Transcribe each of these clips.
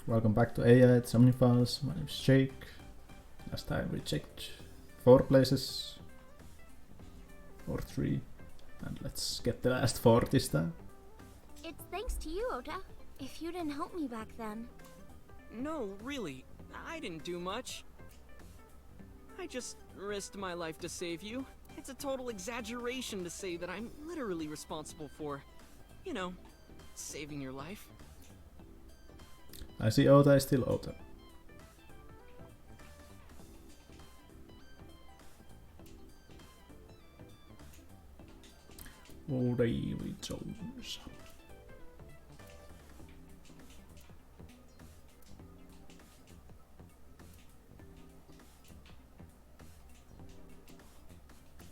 Welcome back to AI at thesomniumfiles. My name is Jake. Last time we checked 4 places. Or 3. And let's get the last 4 this time. It's thanks to you, Ota. If you didn't help me back then. No, really. I didn't do much. I just risked my life to save you. It's a total exaggeration to say that I'm literally responsible for, you know, saving your life. I see Ota is still Ota. Davy Jones.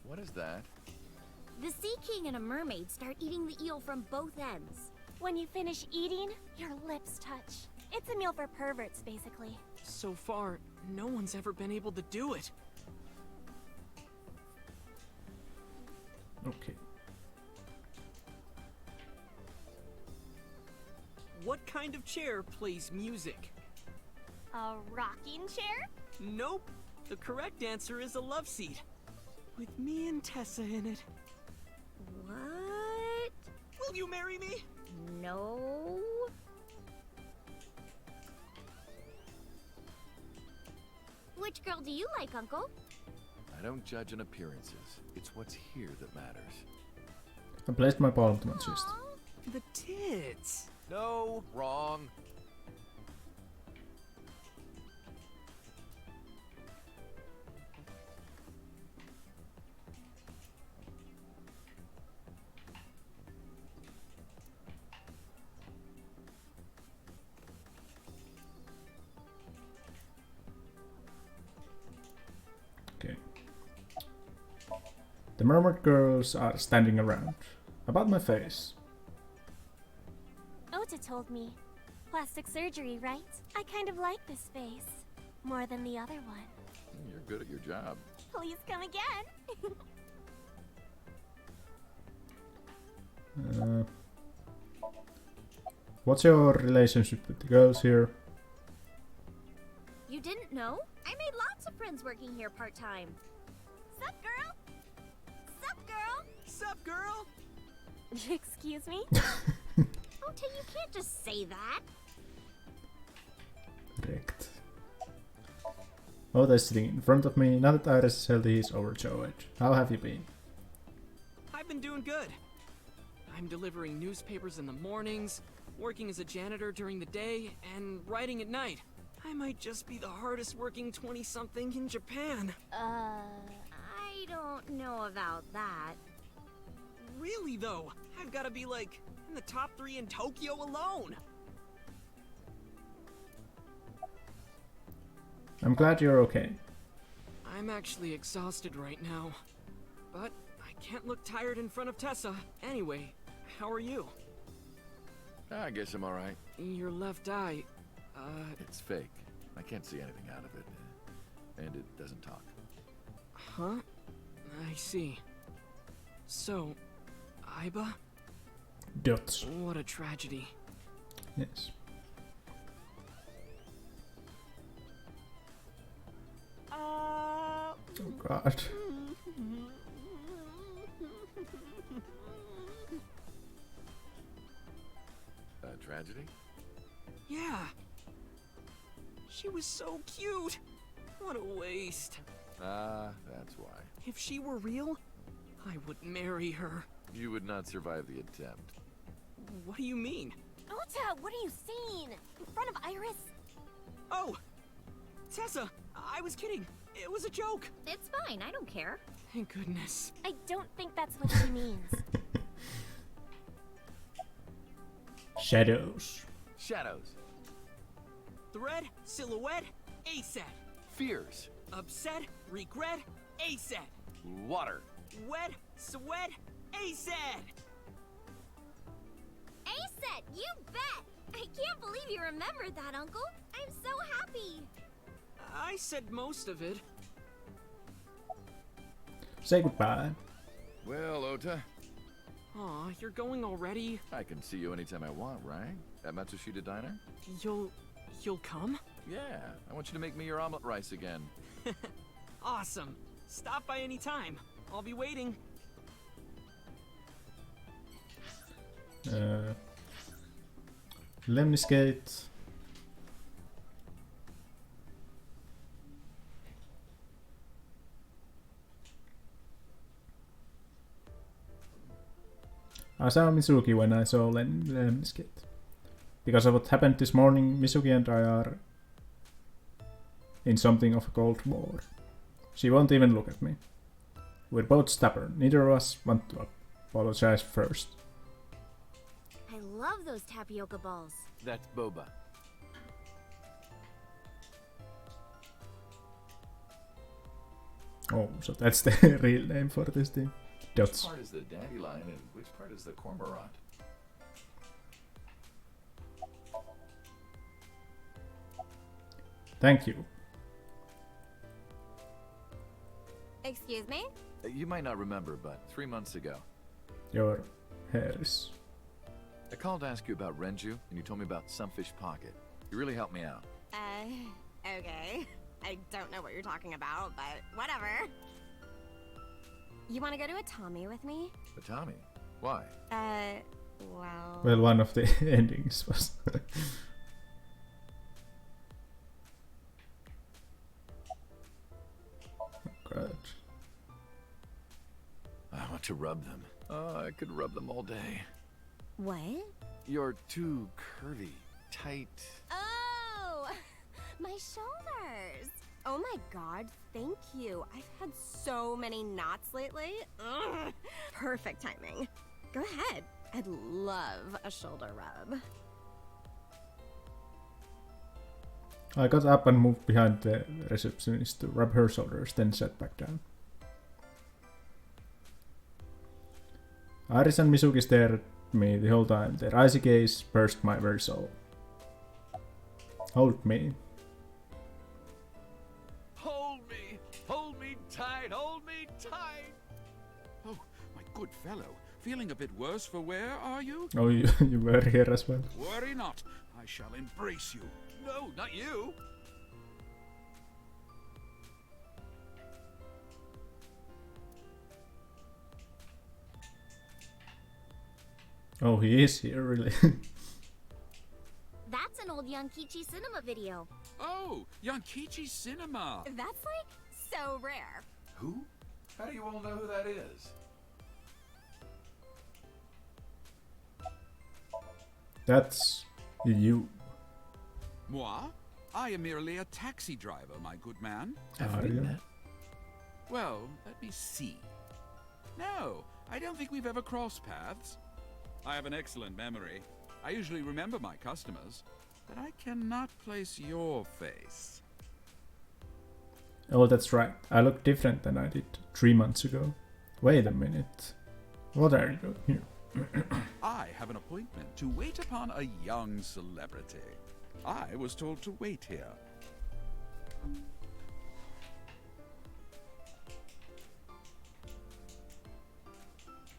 What is that? The Sea King and a mermaid start eating the eel from both ends. When you finish eating, your lips touch. It's a meal for perverts, basically. So far, no one's ever been able to do it. Okay. What kind of chair plays music? A rocking chair? Nope. The correct answer is a love seat. With me and Tessa in it. What? Will you marry me? No. Which girl do you like, Uncle? I don't judge on appearances. It's what's here that matters. I placed my palm to my chest. The tits. No, wrong. Okay. The mermaid girls are standing around. About my face. Ota told me. Plastic surgery, right? I kind of like this face. More than the other one. You're good at your job. Please come again. What's your relationship with the girls here? You didn't know? I made lots of friends working here part-time. Sup, girl? Sup, girl? Sup, girl? Excuse me? Ota, you can't just say that. Correct. Ota is sitting in front of me. Now that Iris is healthy, he's overjoyed. How have you been? I've been doing good. I'm delivering newspapers in the mornings, working as a janitor during the day, and writing at night. I might just be the hardest working 20-something in Japan. I don't know about that. Really though, I've gotta be like in the top 3 in Tokyo alone. I'm glad you're okay. I'm actually exhausted right now, but I can't look tired in front of Tessa. Anyway, how are you? I guess I'm alright. Your left eye, It's fake. I can't see anything out of it. And it doesn't talk. huh? I see. So, Aiba? Dots. What a tragedy. Yes. Oh god. Tragedy? Yeah. She was so cute. What a waste. That's why. If she were real, I would marry her. You would not survive the attempt. What do you mean? Ota, what are you saying? In front of Iris? Oh! Tessa, I was kidding. It was a joke. It's fine, I don't care. Thank goodness. I don't think that's what she means. Shadows. Shadows. Thread, silhouette, ASAP. Fears. Upset, regret, ASAP. Water. Wet, sweat, ASAP. Aset, you bet! I can't believe you remembered that, Uncle. I'm so happy. I said most of it. Say goodbye. Well, Ota, Aw, you're going already? I can see you anytime I want, right? At Matsushita Diner? You'll You'll come? Yeah, I want you to make me your omelet rice again. Awesome. Stop by any time. I'll be waiting. Lemniscate. I saw Mizuki when I saw Lemniscate. Because of what happened this morning, Mizuki and I are in something of a Cold War. She won't even look at me. We're both stubborn. Neither of us want to apologize first. I love those tapioca balls. That's boba. Oh, so that's the real name for this thing. Which Dots. part is the dandelion and which part is the cormorant? Thank you. Excuse me? You might not remember, but 3 months ago, Your hair is... I called to ask you about Renju, and you told me about Sunfish Pocket. You really helped me out. Okay. I don't know what you're talking about, but whatever. You want to go to a Tommy with me? But Tommy, why? Well... Well, one of the endings was... God. I want to rub them. Oh, I could rub them all day. What? You're too curvy, tight. Oh! My shoulders! Oh my god, thank you. I've had so many knots lately. Ugh. Perfect timing. Go ahead. I'd love a shoulder rub. I got up and moved behind the receptionist to rub her shoulders, then sat back down. Iris and Mizuki stared at me the whole time. Their icy gaze burst my very soul. Hold me. Hold me tight, hold me tight. Oh, my good fellow. Feeling a bit worse for wear, are you? Oh, you were here as well. Worry not. I shall embrace you. No, not you. Oh, he is here, really. That's an old Yankichi cinema video. Oh, Yankichi Cinema. That's like so rare. Who? How do you all know who that is? That's you. Moi? I am merely a taxi driver, my good man. Are you? Well, let me see. No, I don't think we've ever crossed paths. I have an excellent memory. I usually remember my customers, but I cannot place your face. Oh, that's right. I look different than I did 3 months ago. Wait a minute. What are you doing here? I have an appointment to wait upon a young celebrity. I was told to wait here.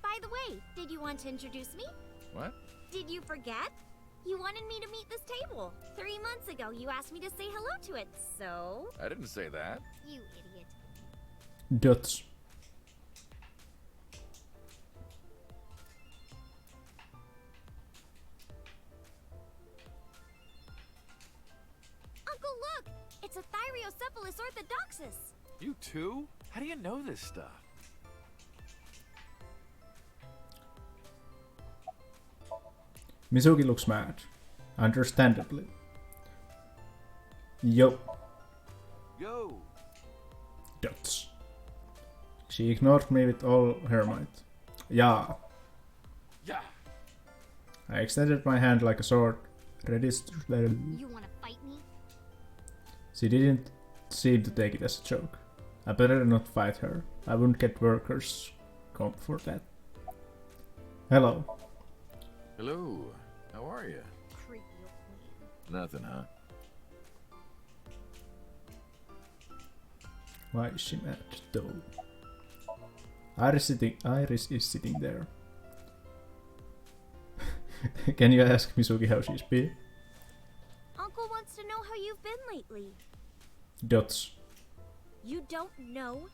By the way, did you want to introduce me? What? Did you forget? You wanted me to meet this table. 3 months ago, you asked me to say hello to it, so... I didn't say that. You idiot. Dots. Uncle, look! It's a Thyreocephalus orthodoxus. You too? How do you know this stuff? Mizuki looks mad. Understandably. Yo. Yo! Dots. She ignored me with all her might. Yeah. Yeah! I extended my hand like a sword. Ready to... You want to fight me? She didn't seem to take it as a joke. I better not fight her. I wouldn't get workers' comp for that. Hello. Hello. How are you? Creepy old man. Nothing, huh? Why is she mad though? Iris is sitting there. Can you ask Mizuki how she's been? Uncle, Uncle wants to know how you've been lately. Dots. You don't know?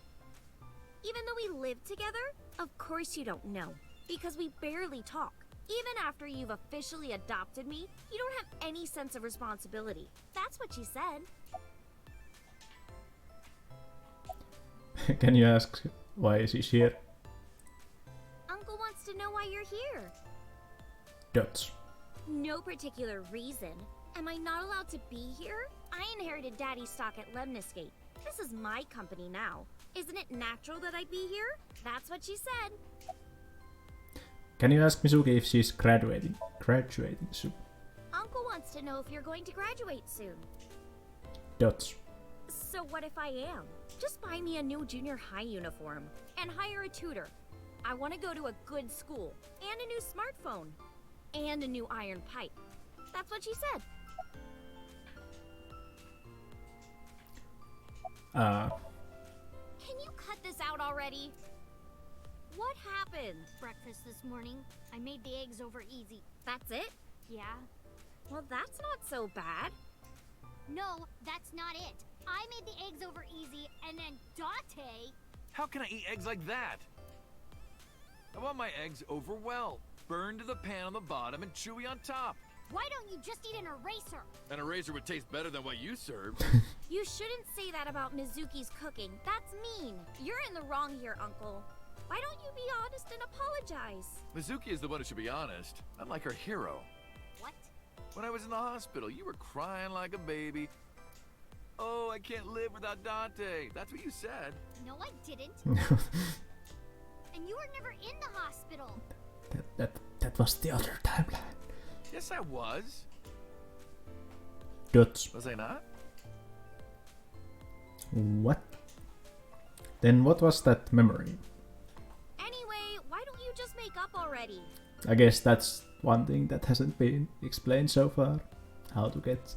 Even though we live together? Of course you don't know. Because we barely talk. Even after you've officially adopted me, you don't have any sense of responsibility. That's what she said. Can you ask why is he here? Uncle wants to know why you're here. Dots. No particular reason. Am I not allowed to be here? I inherited Daddy's stock at Lemniscate. This is my company now. Isn't it natural that I be here? That's what she said. Can you ask Mizuki if she's graduating? Graduating soon. Uncle wants to know if you're going to graduate soon. Dots. So what if I am? Just buy me a new junior high uniform and hire a tutor. I want to go to a good school and a new smartphone and a new iron pipe. That's what she said. Can you cut this out already? What happened? Breakfast this morning. I made the eggs over easy. That's it? Yeah? Well, that's not so bad. No, that's not it. I made the eggs over easy, and then Date... How can I eat eggs like that? I want my eggs over well. Burned to the pan on the bottom and chewy on top. Why don't you just eat an eraser? An eraser would taste better than what you served. You shouldn't say that about Mizuki's cooking. That's mean. You're in the wrong here, Uncle. Why don't you be honest and apologize? Mizuki is the one who should be honest. I'm like her hero. What? When I was in the hospital, you were crying like a baby. Oh, I can't live without Dante. That's what you said. No, I didn't. And you were never in the hospital. That was the other timeline. Yes, I was. Dots. Was I not? What? Then what was that memory? Anyway, why don't you just make up already? I guess that's one thing that hasn't been explained so far. How to get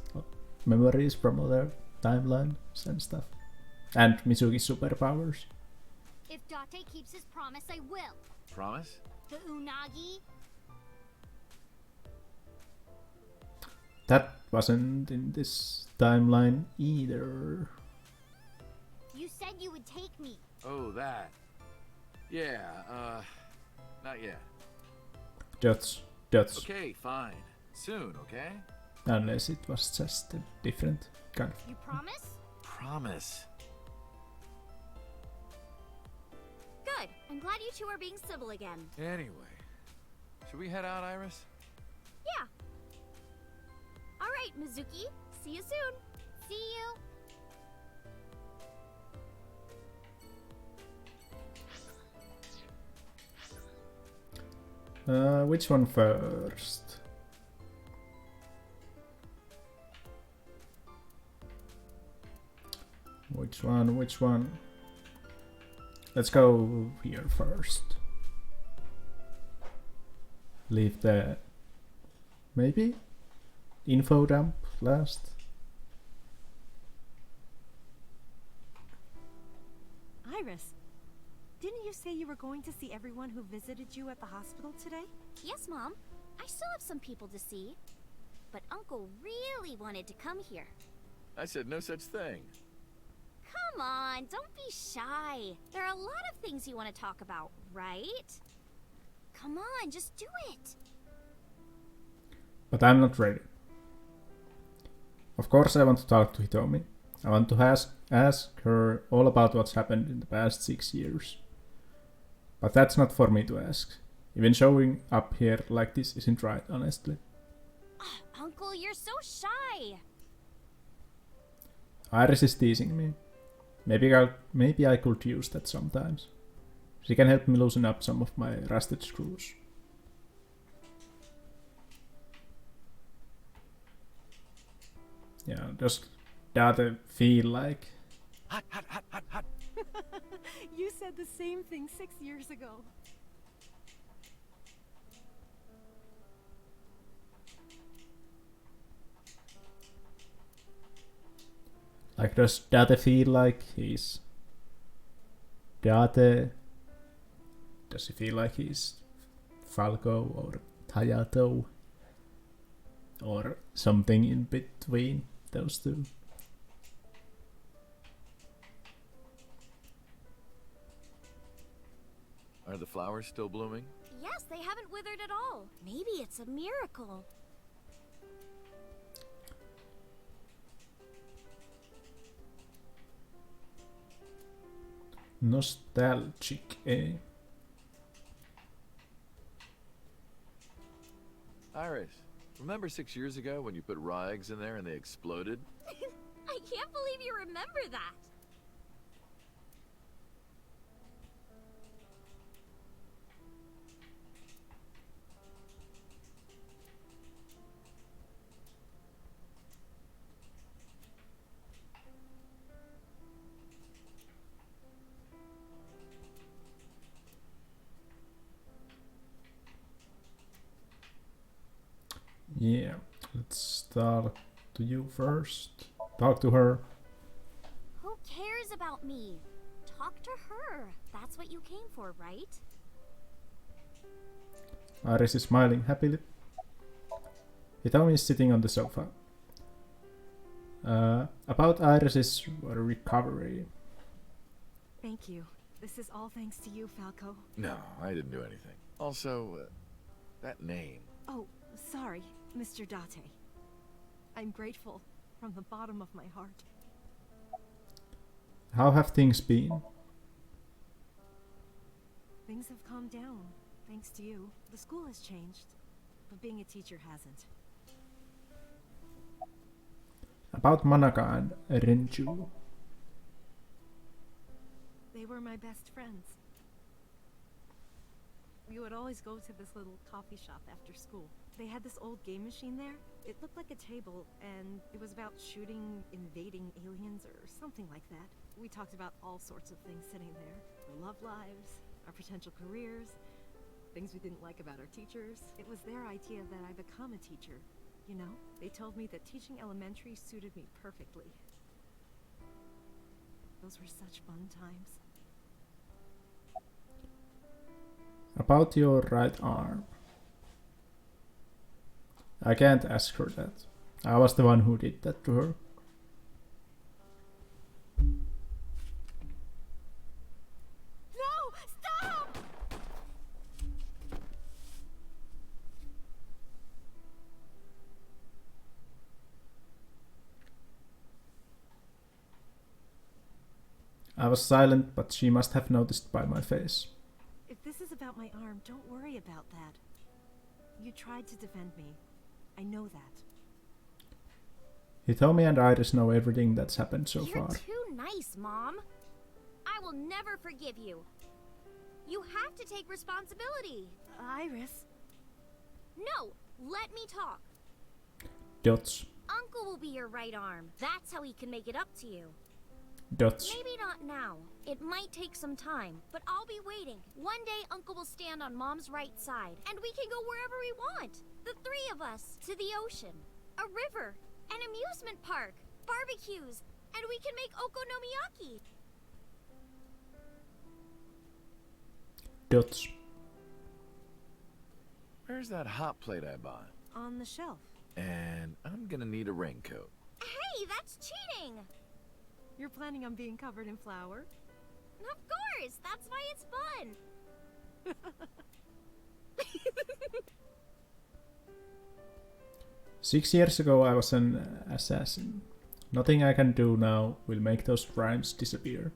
memories from other timelines and stuff. And Mizuki's superpowers. If Date keeps his promise, I will. Promise? The unagi? That wasn't in this timeline either. You said you would take me. Oh, that. Yeah, not yet. Dots. Okay, fine. Soon, okay? Unless it was just a different kind of... You promise? Promise. Good. I'm glad you two are being civil again. Anyway, should we head out, Iris? Yeah. All right, Mizuki. See you soon. See you. Which one first? Which one? Let's go here first. Leave the... maybe? Info dump last. Iris, didn't you say you were going to see everyone who visited you at the hospital today? Yes, Mom. I still have some people to see. But Uncle really wanted to come here. I said no such thing. Come on, don't be shy. There are a lot of things you want to talk about, right? Come on, just do it. But I'm not ready. Of course I want to talk to Hitomi. I want to ask her all about what's happened in the past 6 years. But that's not for me to ask. Even showing up here like this isn't right, honestly. Uncle, you're so shy. Iris is teasing me. Maybe I could use that sometimes. She can help me loosen up some of my rusted screws. Yeah, does Date feel like... Hot, hot, hot, hot, hot. You said the same thing 6 years ago. Like, does Date feel like he's... Date... Does he feel like he's Falco or Hayato? Or something in between those two. Are the flowers still blooming? Yes, they haven't withered at all. Maybe it's a miracle. Nostalgic, eh? Iris, remember 6 years ago when you put raw eggs in there and they exploded? I can't believe you remember that. Yeah, let's talk to you first. Talk to her. Who cares about me? Talk to her. That's what you came for, right? Iris is smiling happily. Hitomi is sitting on the sofa. About Iris's recovery. Thank you. This is all thanks to you, Falco. No, I didn't do anything. Also, that name. Oh, sorry, Mr. Date. I'm grateful from the bottom of my heart. How have things been? Things have calmed down, thanks to you. The school has changed, but being a teacher hasn't. About Manaka and Renju. They were my best friends. We would always go to this little coffee shop after school. They had this old game machine there. It looked like a table, and it was about shooting invading aliens or something like that. We talked about all sorts of things sitting there. Our love lives, our potential careers, things we didn't like about our teachers. It was their idea that I become a teacher, you know? They told me that teaching elementary suited me perfectly. Those were such fun times. About your right arm. I can't ask her that. I was the one who did that to her. No! Stop! I was silent, but she must have noticed by my face. If this is about my arm, don't worry about that. You tried to defend me. I know that. Hitomi and Iris know everything that's happened so You're far. too nice, Mom. I will never forgive you. You have to take responsibility. Iris. No, let me talk. Dots. Uncle will be your right arm. That's how he can make it up to you. Dots. Maybe not now. It might take some time, but I'll be waiting. One day, Uncle will stand on Mom's right side, and we can go wherever we want. The three of us. To the ocean, a river, an amusement park, barbecues, and we can make okonomiyaki. Dots. Where's that hot plate I bought? On the shelf. And I'm gonna need a raincoat. Hey, that's cheating! You're planning on being covered in flour? Of course! That's why it's fun! 6 years ago I was an assassin. Nothing I can do now will make those crimes disappear.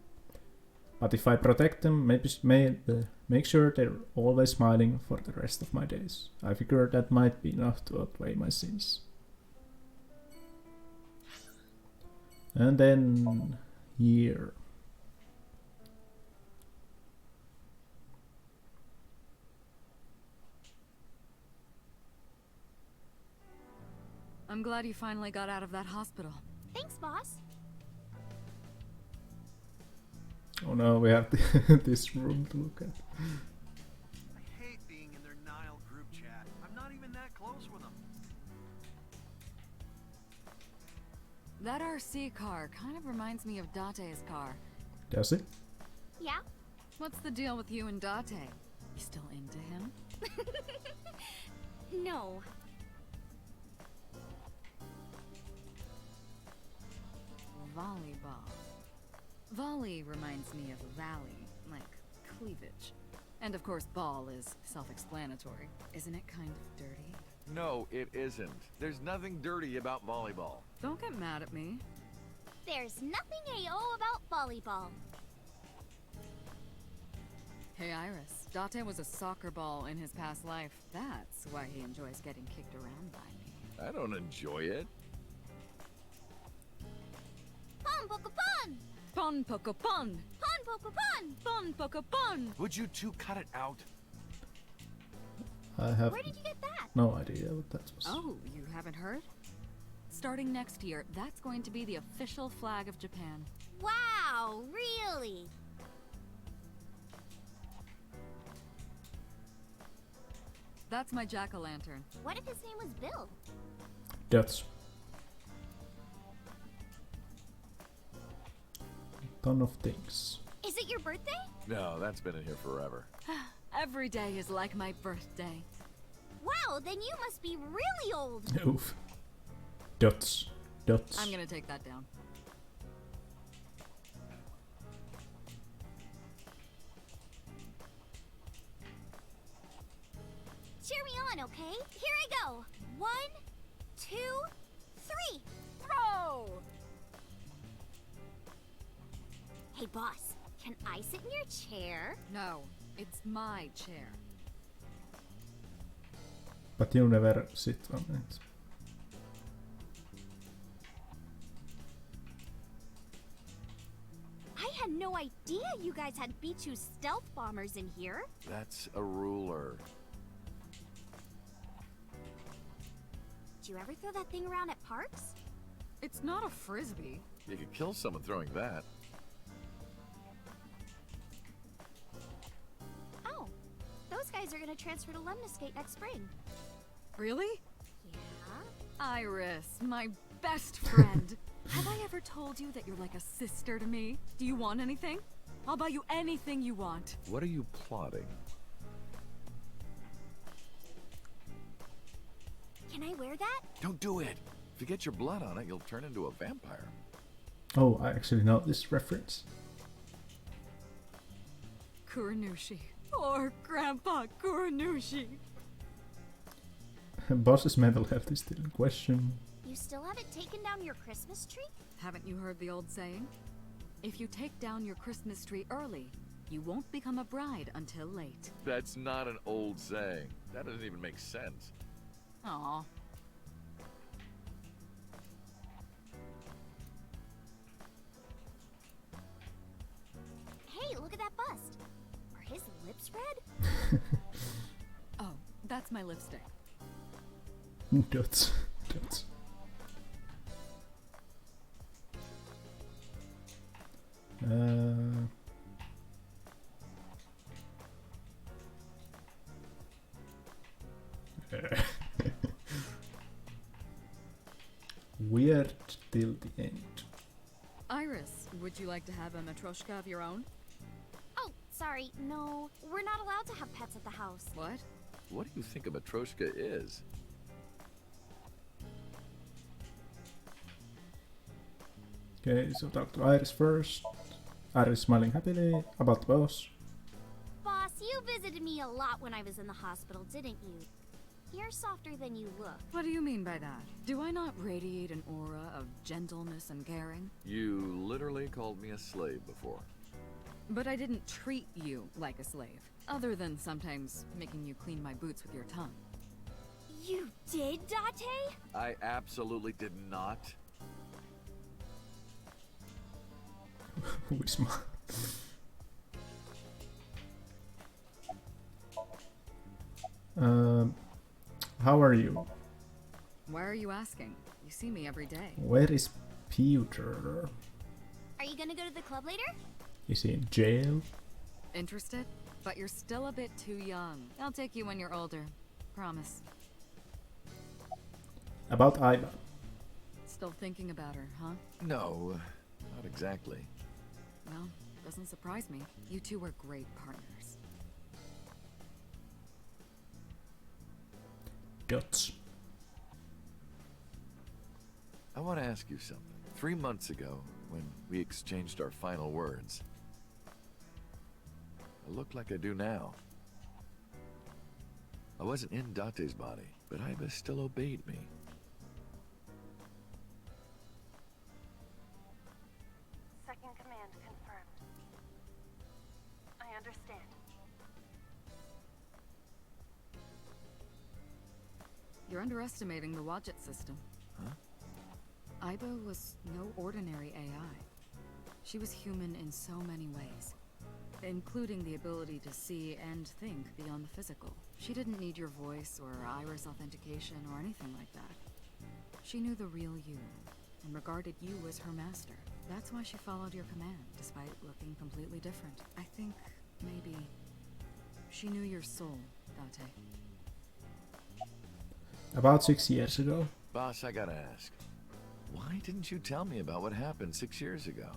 But if I protect them, make sure they're always smiling for the rest of my days. I figure that might be enough to outweigh my sins. And then... here. I'm glad you finally got out of that hospital. Thanks, boss. Oh no, we have this room to look at. I hate being in their Nile group chat. I'm not even that close with them. That RC car kind of reminds me of Date's car. Does it? Yeah? What's the deal with you and Date? You still into him? No. volleyball. Volley reminds me of valley, like cleavage. And of course, ball is self-explanatory. Isn't it kind of dirty? No, it isn't. There's nothing dirty about volleyball. Don't get mad at me. There's nothing AO about volleyball. Hey Iris, Date was a soccer ball in his past life. That's why he enjoys getting kicked around by me. I don't enjoy it. Pon poco pon! Pon poco pon! Pon poco pon! Pon poco pon! Would you two cut it out? I have Where did you get that? no idea what that was. Oh, you haven't heard? Starting next year, that's going to be the official flag of Japan. Wow, really? That's my jack-o'-lantern. What if his name was Bill? That's ton of things. Is it your birthday? No, that's been in here forever. Every day is like my birthday. Wow, then you must be really old. Oof. Dots. Dots. I'm gonna take that down. Cheer me on, okay? Here I go. 1, 2, 3. Throw! Hey, boss, can I sit in your chair? No, it's my chair. But you never sit on it. I had no idea you guys had B-2 stealth bombers in here. That's a ruler. Did you ever throw that thing around at parks? It's not a frisbee. You could kill someone throwing that. Oh, those guys are gonna transfer to Lemniscate next spring. Really? Yeah? Iris, my best friend. Have I ever told you that you're like a sister to me? Do you want anything? I'll buy you anything you want. What are you plotting? Can I wear that? Don't do it. If you get your blood on it, you'll turn into a vampire. Oh, I actually know this reference. Kuranushi. Or Grandpa Kuranushi. Boss's mental health is still in question. You still haven't taken down your Christmas tree? Haven't you heard the old saying? If you take down your Christmas tree early, you won't become a bride until late. That's not an old saying. That doesn't even make sense. Aw. Hey, look at that bust. Are his lips red? Oh, that's my lipstick. Dots. Dots. Weird till the end. Iris, would you like to have a matryoshka of your own? Oh, sorry, no. We're not allowed to have pets at the house. What? What do you think a matryoshka is? Okay, so talk to Iris first. Iris smiling happily about the boss. Boss, you visited me a lot when I was in the hospital, didn't you? You're softer than you look. What do you mean by that? Do I not radiate an aura of gentleness and caring? You literally called me a slave before. But I didn't treat you like a slave, other than sometimes making you clean my boots with your tongue. You did, Date? I absolutely did not. Who is my... How are you? Why are you asking? You see me every day. Where is Peter? Are you gonna go to the club later? Is he in jail? Interested? But you're still a bit too young. I'll take you when you're older. Promise. About Iba. Still thinking about her, huh? No, not exactly. Well, doesn't surprise me. You two were great partners. Dots. I want to ask you something. 3 months ago, when we exchanged our final words. I look like I do now. I wasn't in Date's body, but Aiba still obeyed me. Second command confirmed. I understand. You're underestimating the Wadjet system. Huh? Aiba was no ordinary AI. She was human in so many ways, including the ability to see and think beyond the physical. She didn't need your voice or iris authentication or anything like that. She knew the real you, and regarded you as her master. That's why she followed your command, despite looking completely different. I think, maybe, she knew your soul, Date. About 6 years ago. Boss, I gotta ask. Why didn't you tell me about what happened 6 years ago?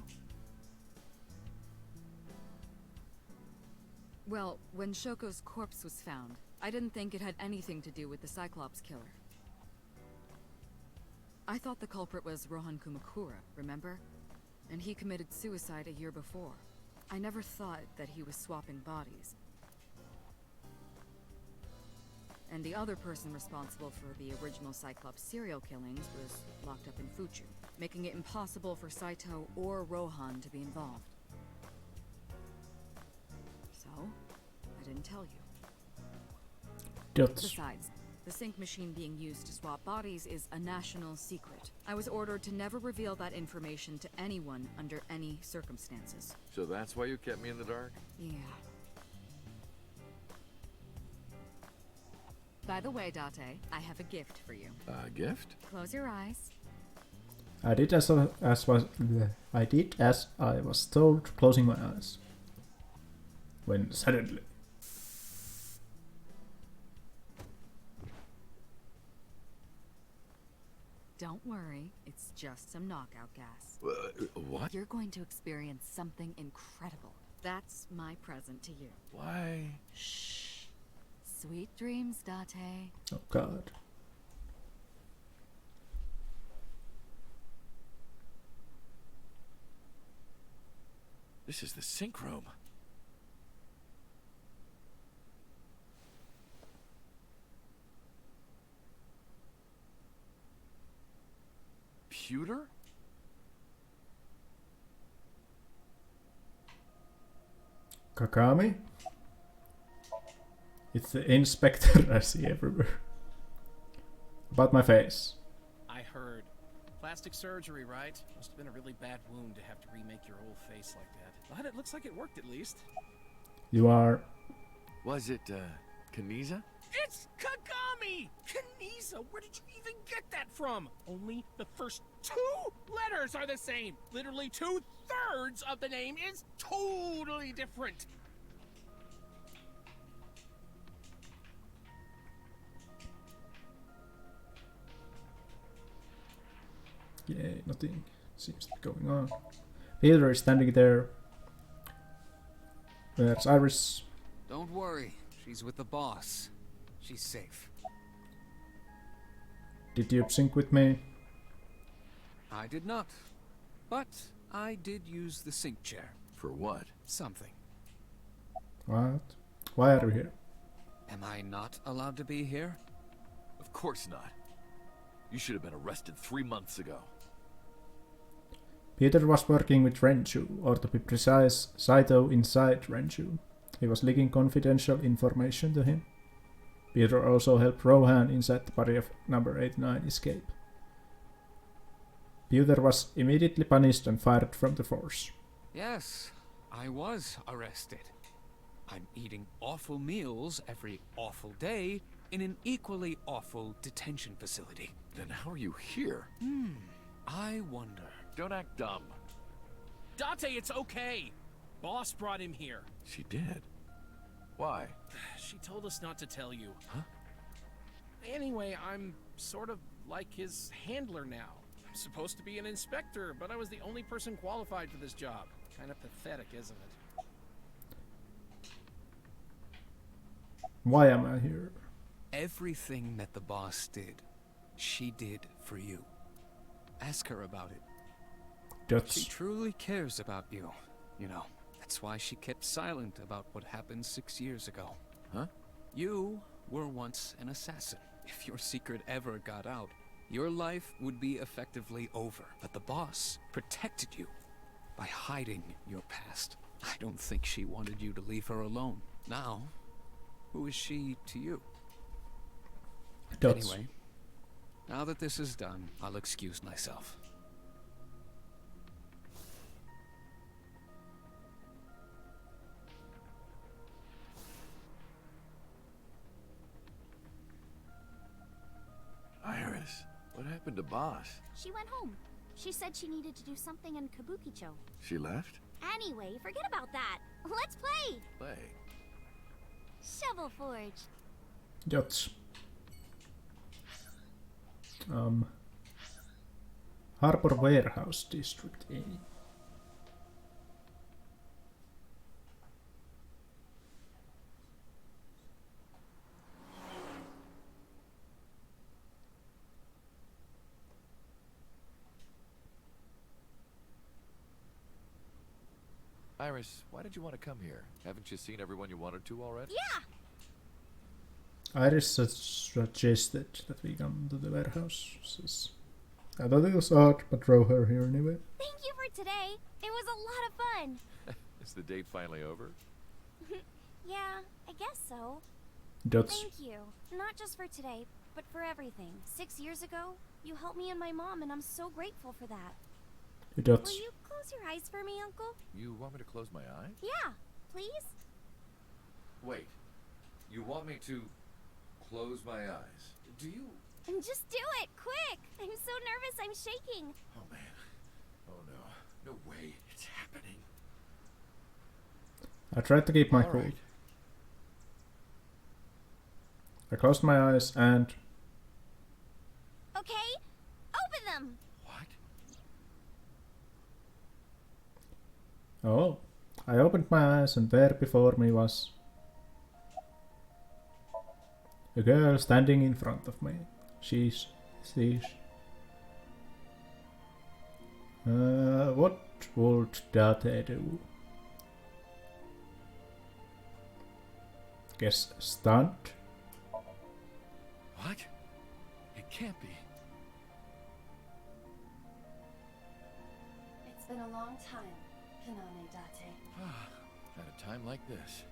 Well, when Shoko's corpse was found, I didn't think it had anything to do with the Cyclops killer. I thought the culprit was Rohan Kumakura, remember? And he committed suicide a year before. I never thought that he was swapping bodies. And the other person responsible for the original Cyclops serial killings was locked up in Fuchu, making it impossible for Saito or Rohan to be involved. So, I didn't tell you. Besides, the sync machine being used to swap bodies is a national secret. I was ordered to never reveal that information to anyone under any circumstances. So that's why you kept me in the dark? Yeah. By the way, Date, I have a gift for you. A gift? Close your eyes. I did as I was told, closing my eyes. When suddenly... Don't worry, it's just some knockout gas. What? You're going to experience something incredible. That's my present to you. Why? Shh. Sweet dreams, Date. Oh god. This is the sync room. Pewter? Kakami? It's the inspector I see everywhere. About my face. I heard. Plastic surgery, right? Must have been a really bad wound to have to remake your whole face like that. But it looks like it worked at least. You are... Was it, Kaniza? It's Kagami! Kaniza, where did you even get that from? Only the first 2 letters are the same. Literally 2/3 of the name is totally different. Yeah, nothing seems to be going on. Peter is standing there. Where's Iris? Don't worry, she's with the boss. She's safe. Did you sync with me? I did not. But I did use the sync chair. For what? Something. What? Why are you here? Am I not allowed to be here? Of course not. You should have been arrested 3 months ago. Peter was working with Renju, or to be precise, Saito inside Renju. He was leaking confidential information to him. Peter also helped Rohan inside the body of number 89 escape. Peter was immediately punished and fired from the force. Yes, I was arrested. I'm eating awful meals every awful day in an equally awful detention facility. Then how are you here? I wonder. Don't act dumb. Date, it's okay. Boss brought him here. She did. Why? She told us not to tell you. Huh? Anyway, I'm sort of like his handler now. I'm supposed to be an inspector, but I was the only person qualified for this job. Kind of pathetic, isn't it? Why am I here? Everything that the boss did, she did for you. Ask her about it. She truly cares about you, you know. That's why she kept silent about what happened 6 years ago. Huh? You were once an assassin. If your secret ever got out, your life would be effectively over. But the boss protected you by hiding your past. I don't think she wanted you to leave her alone. Now, who is she to you? Anyway, now that this is done, I'll excuse myself. Iris, what happened to Boss? She went home. She said she needed to do something in Kabukicho. She left? Anyway, forget about that. Let's play! Play. Shovel Forge. Dots. Harbor Warehouse District A. Iris, why did you want to come here? Haven't you seen everyone you wanted to already? Yeah! Iris suggested that we come to the warehouse. I thought it was odd, but drove her here anyway. Thank you for today. It was a lot of fun. Is the date finally over? Yeah, I guess so. Dots. Thank you. Not just for today, but for everything. 6 years ago, you helped me and my mom, and I'm so grateful for that. Dots. Will you close your eyes for me, Uncle? You want me to close my eyes? Yeah, please? Wait. You want me to close my eyes? Do you? And just do it, quick! I'm so nervous, I'm shaking. Oh man. Oh no. No way. It's happening. I tried to keep my cool. Right. I closed my eyes and... Okay, open them! Oh, I opened my eyes and there before me was a girl standing in front of me. She's... what would Date do? Guess stunt? What? It can't be. It's been a long time, Kaname Date. At a time like this,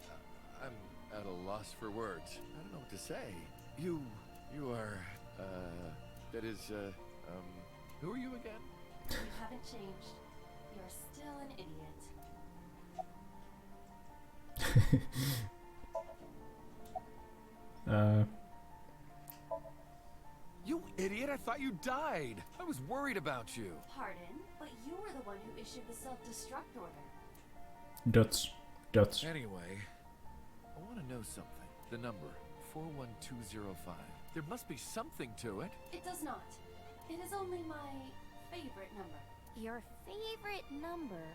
I'm at a loss for words. I don't know what to say. You are, that is, who are you again? You haven't changed. You're still an idiot. You idiot, I thought you died. I was worried about you. Pardon, but you were the one who issued the self-destruct order. Dots. Dots. Anyway, I want to know something. The number, 41205. There must be something to it. It does not. It is only my favorite number. Your favorite number?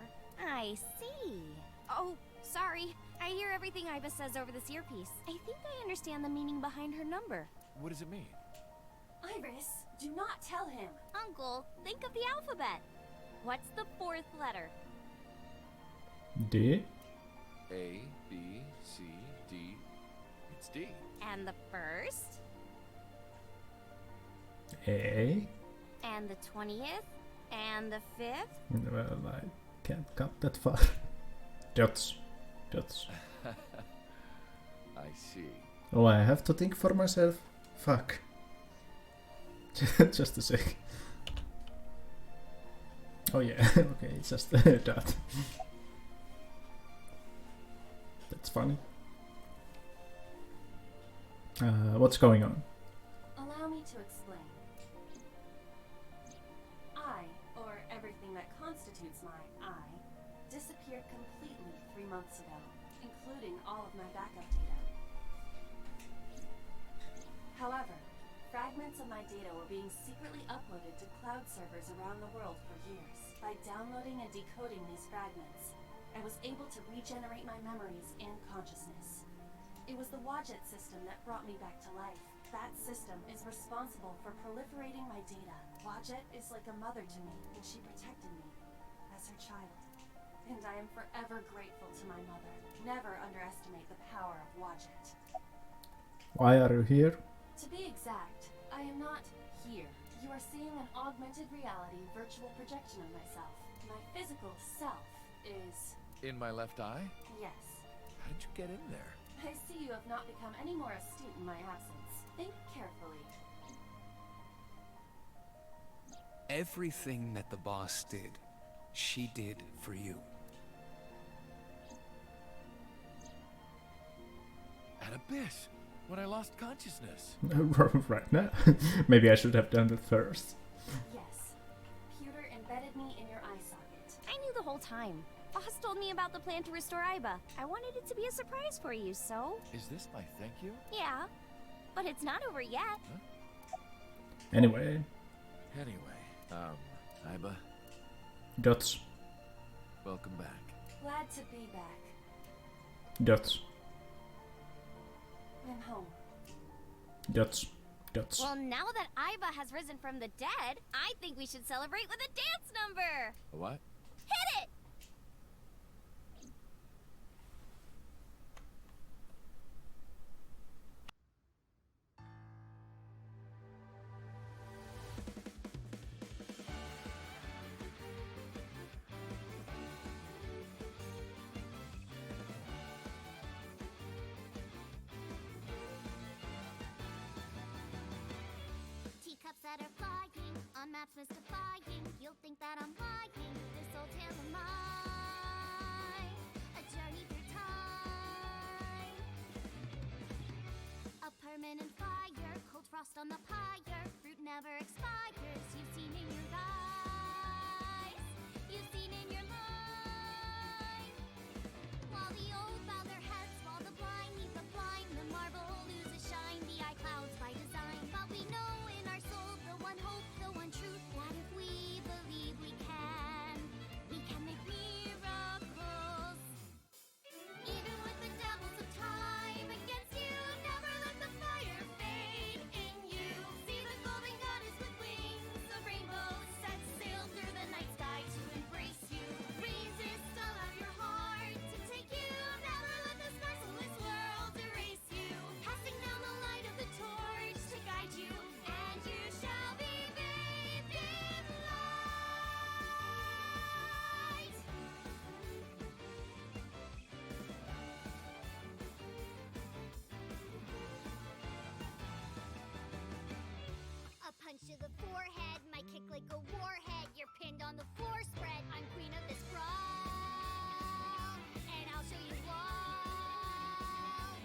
I see. Oh, sorry. I hear everything Iva says over this earpiece. I think I understand the meaning behind her number. What does it mean? Iris, do not tell him. Uncle, think of the alphabet. What's the fourth letter? D. A, B, C, D. It's D. And the first? A. And the 20th? And the 5th? Well, I can't count that far. Dots. Dots. I see. Oh, I have to think for myself? Fuck. Just a sec. Oh yeah, okay, it's just that. That's funny. What's going on? Allow me to explain. I, or everything that constitutes my I, disappeared completely 3 months ago, including all of my backup data. However, fragments of my data were being secretly uploaded to cloud servers around the world for years. By downloading and decoding these fragments, I was able to regenerate my memories and consciousness. It was the Wadjet system that brought me back to life. That system is responsible for proliferating my data. Wadjet is like a mother to me, and she protected me. as her child. And I am forever grateful to my mother. Never underestimate the power of Wadjet. Why are you here? To be exact, I am not here. You are seeing an augmented reality virtual projection of myself. My physical self is... In my left eye? Yes. How did you get in there? I see you have not become any more astute in my absence. Think carefully. Everything that the boss did, she did for you. At Abyss, when I lost consciousness. Right now? Maybe I should have done it first. Yes. Pewter embedded me in your eye socket. I knew the whole time. Boss told me about the plan to restore Aiba. I wanted it to be a surprise for you, so... Is this my thank you? Yeah, but it's not over yet. Huh? Anyway. Aiba. Dots. Welcome back. Glad to be back. Dots. I'm home. Dots. Dots. Well, now that Aiba has risen from the dead, I think we should celebrate with a dance number! A what? Hit it! Teacups that are flying, on maps mystifying. You'll think that I'm lying. This old tale of mine, a journey through time. A permanent fire, cold frost on the pyre. Fruit never expires. You've seen in your eyes, you've seen in your mind. While the old bow their heads, while the blind meet the blind, the marble loses shine. The eye clouds by design, but we know in our soul the one hope, the one truth, that if we believe we can make miracles. Even with the devils of time against you, never let the fire fade in you. See the golden goddess with wings of rainbows set sail through the night sky to embrace you. Resist, allow your heart to take you. Never let this merciless world erase you. Passing down the light of the torch to guide you, and you shall be bathed in light. A punch to the forehead, my kick like a warhead. You're pinned on the floor spread. I'm queen of this brawl, and I'll show you all.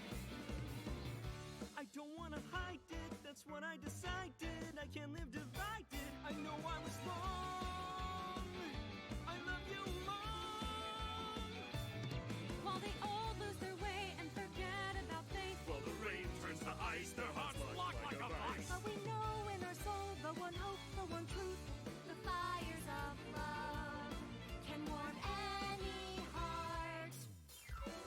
I don't wanna hide it, that's what I decided. I can't live divided, I know I was wrong. I love you long. While they all lose their way and forget about faith, While the rain turns to ice, their hearts lock like a vice. but we know in our soul the one hope, the one truth. The fires of love can warm any heart.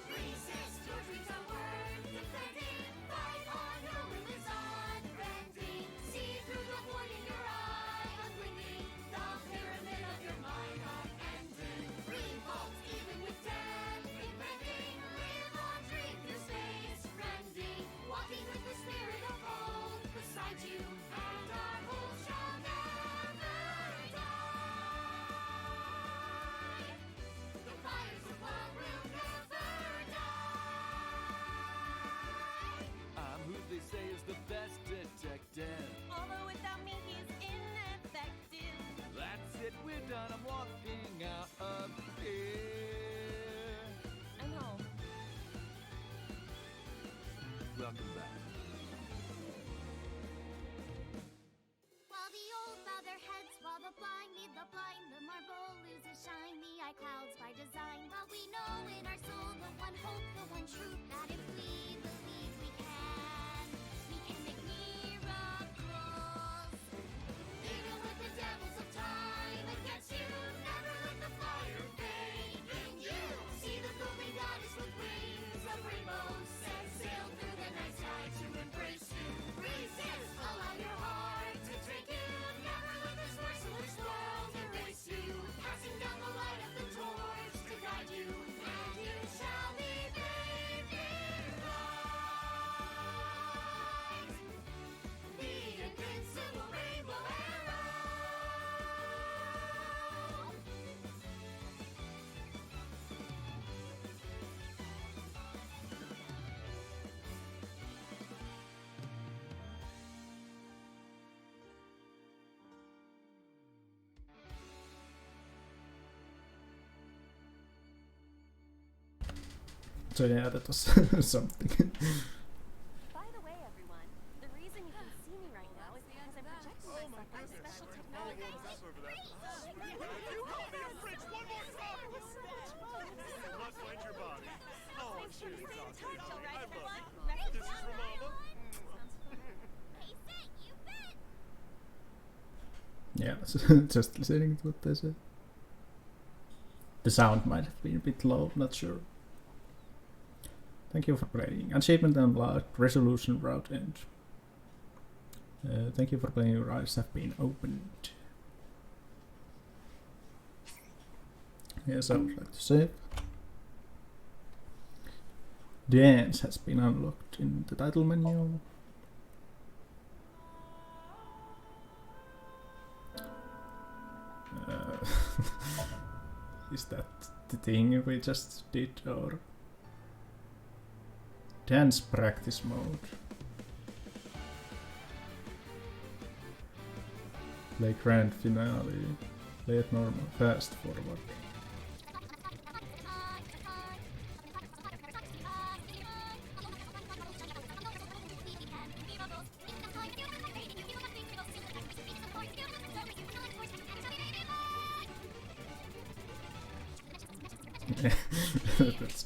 Resist, your dreams are worth defending. Fight on, your will is unbending. See through the void in your eye, unblinking. The pyramid of your mind unending. Revolt even with death impending. Live on, dream through space, rending. Walking with the spirit of old beside you, and our hope shall never die. The fires of love will never die. I'm who they say is the best detective. Although without me he's ineffective. That's it, we're done. I'm walking out of here. I know. Welcome back. While the old bow their heads, while the blind lead the blind, the marble loses shine, the eye clouds by design. But we know in our soul the one hope, the one truth, that if we believe we can make miracles. Even with the devils of time against you, never let the fire fade in you. See the golden goddess with wings of rainbows set sail through the night sky to embrace you. Resist, allow your heart to take you. Never let this merciless world erase you. Passing down the light So yeah, that was something. By the way, everyone, the reason you can see me right now is because I'm projecting myself with special technology. You call me a fridge one more time! You must find your body. Oh, I'm sure you talk to me. I love you. This is from Mama. Yeah, just listening to what they say. The sound might have been a bit low, not sure. Thank you for playing. Achievement unlocked, resolution route end. Thank you for playing, your eyes have been opened. Yes, I would like to save. Dance has been unlocked in the title menu. Is that the thing we just did, or dance practice mode? Play grand finale, play it normal, fast forward.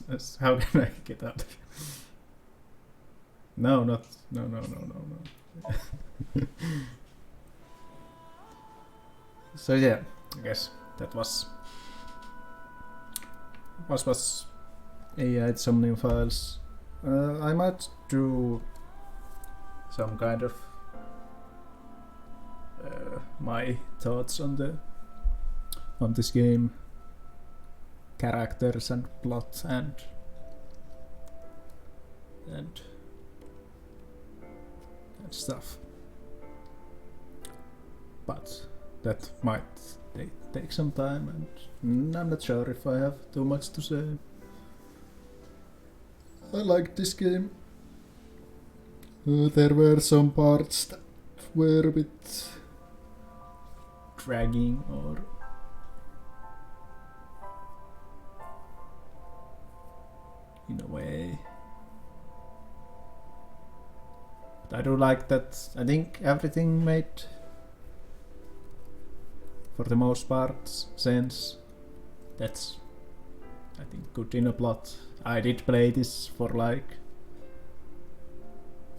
That's how can I get out? No, not no. So yeah, I guess that was AI Somnium files. I might do some kind of my thoughts on this game, characters and plot and stuff, but that might take some time, and I'm not sure if I have too much to say. I liked this game. There were some parts that were a bit dragging or in a way. But I do like that. I think everything made, for the most part, sense. That's, I think, good in a plot. I did play this for like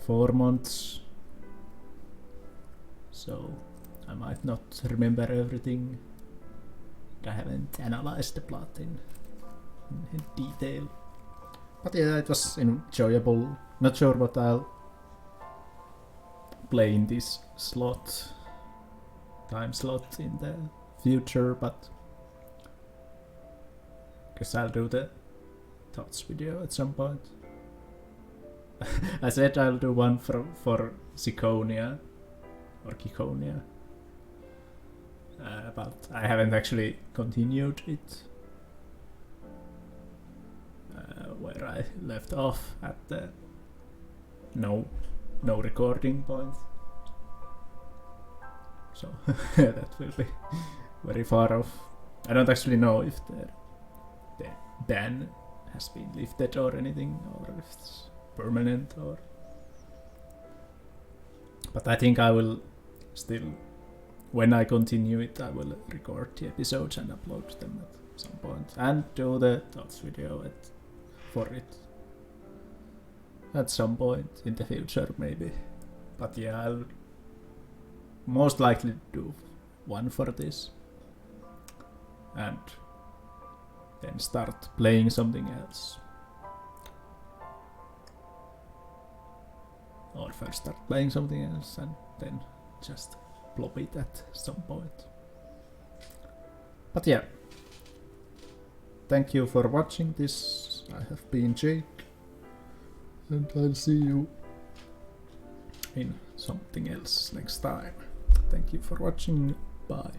4 months, so I might not remember everything. I haven't analyzed the plot in detail. But yeah, it was enjoyable. Not sure what I'll play in this time slot in the future, but guess I'll do the thoughts video at some point. I said I'll do one for Ziconia or Kikonia, but I haven't actually continued it. Where I left off at the no recording point. So that will be very far off. I don't actually know if the ban has been lifted or anything, or if it's permanent, or. But I think I will still, when I continue it, I will record the episodes and upload them at some point, and do the thoughts video for it at some point in the future, maybe. But yeah, I'll most likely do one for this and then start playing something else, or first start playing something else and then just plop it at some point. But yeah, thank you for watching this. I have been Jake, and I'll see you in something else next time. Thank you for watching. Bye.